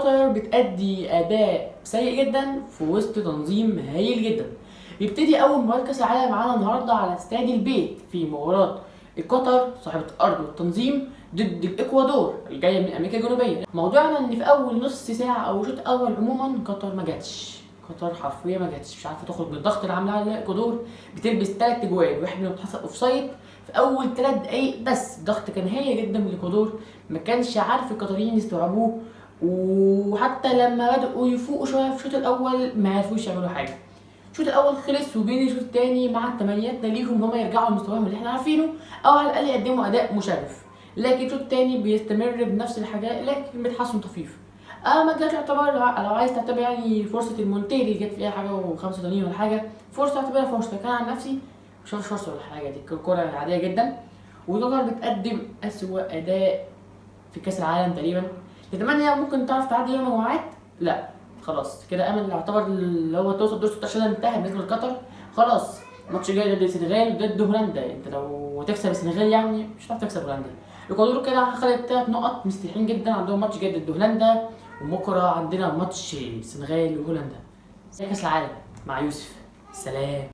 قطر بتأدي أداء سيء جدا في وسط تنظيم هايل جدا. بيبتدي أول مباراة كأس العالم معانا النهاردة على استاد البيت في مباراة قطر صاحبة الأرض والتنظيم ضد الإكوادور الجاية من أمريكا الجنوبية. موضوعنا إن في أول نص ساعة أو شوط أول عموما قطر ما جاتش، قطر حرفيا ما جاتش، مش عارفة تخرج من الضغط اللي عاملاه على الإكوادور. بتلبس 3 أجوال واحد منهم اتحسب أوفسايد في أول 3 دقايق بس. الضغط كان هايل جدا من الإكوادور، ما كانش عارف القطريين يستوعبوه، وحتى لما بدأوا يفوقوا شوية في الشوط الأول ما عرفوش يعملوا حاجة. الشوط الأول خلص وبين الشوط التاني مع التمنيات ليهم إن هما يرجعوا لمستواهم اللي احنا عارفينه أو على الأقل يقدموا أداء مشرف، لكن الشوط التاني بيستمر بنفس الحاجة لكن بتحسن طفيف. ما جاش اعتبار، لو عايز تعتبر يعني فرصة المونتيري جت فيها حاجة و85 ولا حاجة، فرصة اعتبرها فرصة. كان عن نفسي مشوفش فرصة ولا حاجة، دي كورة عادية جدا. وقطر بتقدم أسوأ أداء في كأس العالم تقريبا. نتمنى ممكن تعرف تعدي دور المجموعات، لا خلاص كده امل يعتبر اللي هو توصل دور 16 ده انتهى بالنسبه لقطر. خلاص الماتش جاي ضد السنغال ضد هولندا، انت لو تكسب السنغال يعني مش هتعرف تكسب هولندا. الاكوادور كده خدت 3 نقط مستريحين جدا، عندهم ماتش جاي ضد هولندا وبكره عندنا ماتش السنغال وهولندا. كاس العالم مع يوسف، سلام.